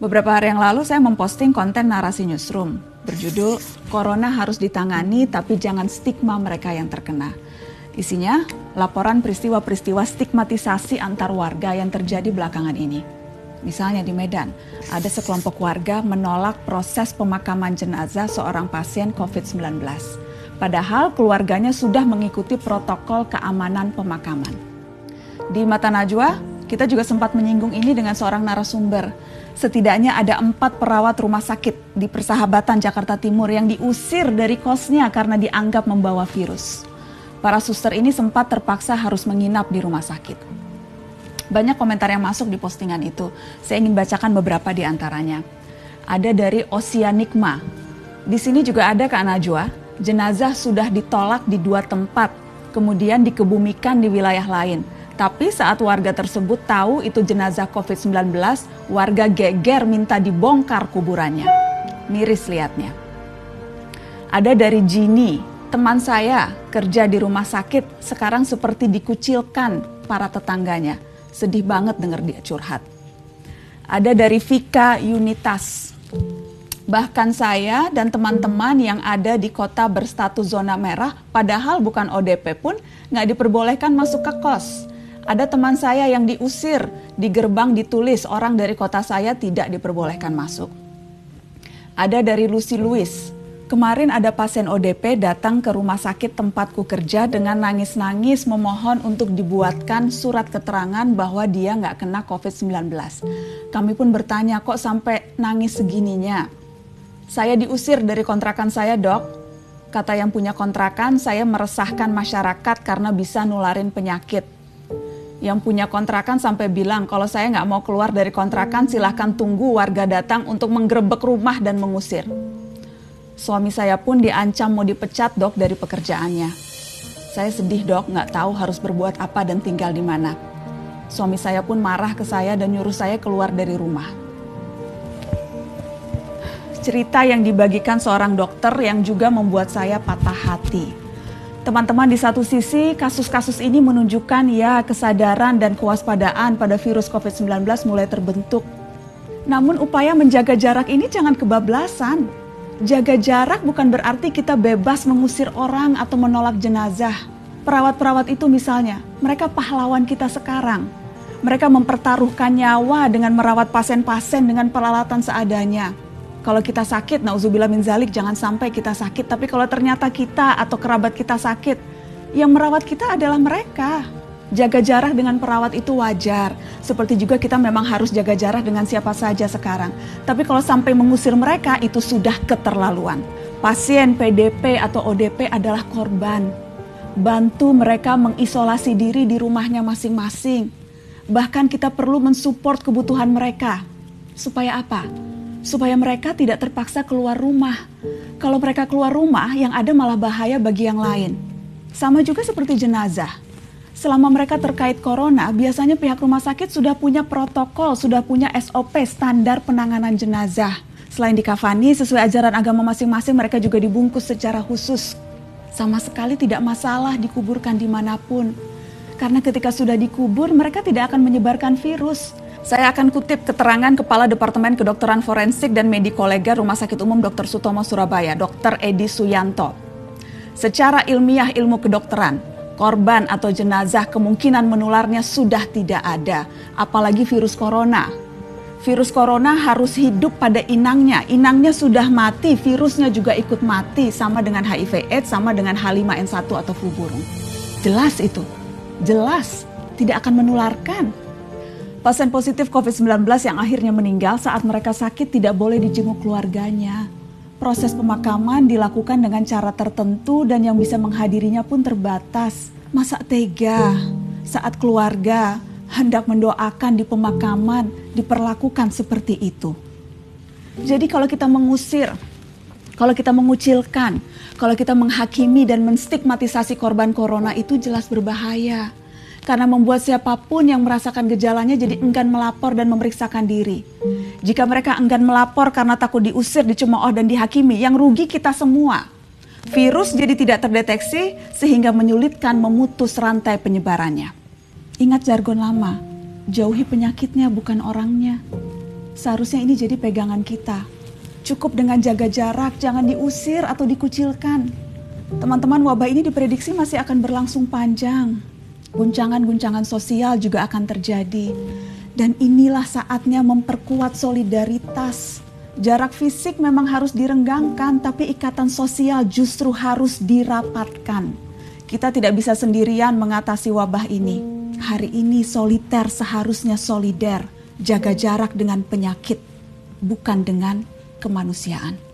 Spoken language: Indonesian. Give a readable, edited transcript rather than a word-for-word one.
Beberapa hari yang lalu saya memposting konten narasi newsroom berjudul Corona harus ditangani tapi jangan stigma mereka yang terkena. Isinya laporan peristiwa-peristiwa stigmatisasi antar warga yang terjadi belakangan ini. Misalnya di Medan, ada sekelompok warga menolak proses pemakaman jenazah seorang pasien COVID-19. Padahal keluarganya sudah mengikuti protokol keamanan pemakaman. Di Mata Najwa, kita juga sempat menyinggung ini dengan seorang narasumber. Setidaknya ada 4 perawat rumah sakit di Persahabatan Jakarta Timur yang diusir dari kosnya karena dianggap membawa virus. Para suster ini sempat terpaksa harus menginap di rumah sakit. Banyak komentar yang masuk di postingan itu. Saya ingin bacakan beberapa di antaranya. Ada dari Oceanikma. Di sini juga ada Kak Najwa. Jenazah sudah ditolak di 2 tempat, kemudian dikebumikan di wilayah lain. Tapi saat warga tersebut tahu itu jenazah COVID-19, warga geger minta dibongkar kuburannya. Miris lihatnya. Ada dari Jini, teman saya kerja di rumah sakit, sekarang seperti dikucilkan para tetangganya. Sedih banget dengar dia curhat. Ada dari Vika Unitas. Bahkan saya dan teman-teman yang ada di kota berstatus zona merah, padahal bukan ODP pun nggak diperbolehkan masuk ke kos. Ada teman saya yang diusir, di gerbang ditulis orang dari kota saya tidak diperbolehkan masuk. Ada dari Lucy Louis. Kemarin ada pasien ODP datang ke rumah sakit tempatku kerja dengan nangis-nangis memohon untuk dibuatkan surat keterangan bahwa dia nggak kena COVID-19. Kami pun bertanya, kok sampai nangis segininya? Saya diusir dari kontrakan saya, Dok. Kata yang punya kontrakan, saya meresahkan masyarakat karena bisa nularin penyakit. Yang punya kontrakan sampai bilang kalau saya nggak mau keluar dari kontrakan silahkan tunggu warga datang untuk menggerebek rumah dan mengusir. Suami saya pun diancam mau dipecat, Dok, dari pekerjaannya. Saya sedih, Dok, nggak tahu harus berbuat apa dan tinggal di mana. Suami saya pun marah ke saya dan nyuruh saya keluar dari rumah. Cerita yang dibagikan seorang dokter yang juga membuat saya patah hati. Teman-teman, di satu sisi kasus-kasus ini menunjukkan ya kesadaran dan kewaspadaan pada virus COVID-19 mulai terbentuk. Namun upaya menjaga jarak ini jangan kebablasan. Jaga jarak bukan berarti kita bebas mengusir orang atau menolak jenazah. Perawat-perawat itu misalnya, mereka pahlawan kita sekarang. Mereka mempertaruhkan nyawa dengan merawat pasien-pasien dengan peralatan seadanya. Kalau kita sakit, nauzubillah min zalik, jangan sampai kita sakit. Tapi kalau ternyata kita atau kerabat kita sakit, yang merawat kita adalah mereka. Jaga jarak dengan perawat itu wajar. Seperti juga kita memang harus jaga jarak dengan siapa saja sekarang. Tapi kalau sampai mengusir mereka, itu sudah keterlaluan. Pasien PDP atau ODP adalah korban. Bantu mereka mengisolasi diri di rumahnya masing-masing. Bahkan kita perlu mensupport kebutuhan mereka. Supaya apa? Supaya mereka tidak terpaksa keluar rumah. Kalau mereka keluar rumah, yang ada malah bahaya bagi yang lain. Sama juga seperti jenazah. Selama mereka terkait corona, biasanya pihak rumah sakit sudah punya protokol, sudah punya SOP, standar penanganan jenazah. Selain dikafani, sesuai ajaran agama masing-masing, mereka juga dibungkus secara khusus. Sama sekali tidak masalah dikuburkan dimanapun. Karena ketika sudah dikubur, mereka tidak akan menyebarkan virus. Saya akan kutip keterangan Kepala Departemen Kedokteran Forensik dan Medikolegal Rumah Sakit Umum Dr. Sutomo Surabaya, Dr. Edi Suyanto. Secara ilmiah ilmu kedokteran, korban atau jenazah kemungkinan menularnya sudah tidak ada, apalagi virus corona. Virus corona harus hidup pada inangnya. Inangnya sudah mati, virusnya juga ikut mati, sama dengan HIV/AIDS, sama dengan H5N1 atau flu burung. Jelas itu, jelas tidak akan menularkan. Pasien positif COVID-19 yang akhirnya meninggal saat mereka sakit tidak boleh dijenguk keluarganya. Proses pemakaman dilakukan dengan cara tertentu dan yang bisa menghadirinya pun terbatas. Masa tega saat keluarga hendak mendoakan di pemakaman diperlakukan seperti itu. Jadi kalau kita mengusir, kalau kita mengucilkan, kalau kita menghakimi dan menstigmatisasi korban corona itu jelas berbahaya. Karena membuat siapapun yang merasakan gejalanya jadi enggan melapor dan memeriksakan diri. Jika mereka enggan melapor karena takut diusir, dicemooh dan dihakimi, yang rugi kita semua. Virus jadi tidak terdeteksi sehingga menyulitkan memutus rantai penyebarannya. Ingat jargon lama, jauhi penyakitnya bukan orangnya. Seharusnya ini jadi pegangan kita. Cukup dengan jaga jarak, jangan diusir atau dikucilkan. Teman-teman, wabah ini diprediksi masih akan berlangsung panjang. Guncangan-guncangan sosial juga akan terjadi. Dan inilah saatnya memperkuat solidaritas. Jarak fisik memang harus direnggangkan, tapi ikatan sosial justru harus dirapatkan. Kita tidak bisa sendirian mengatasi wabah ini. Hari ini soliter seharusnya solider, jaga jarak dengan penyakit, bukan dengan kemanusiaan.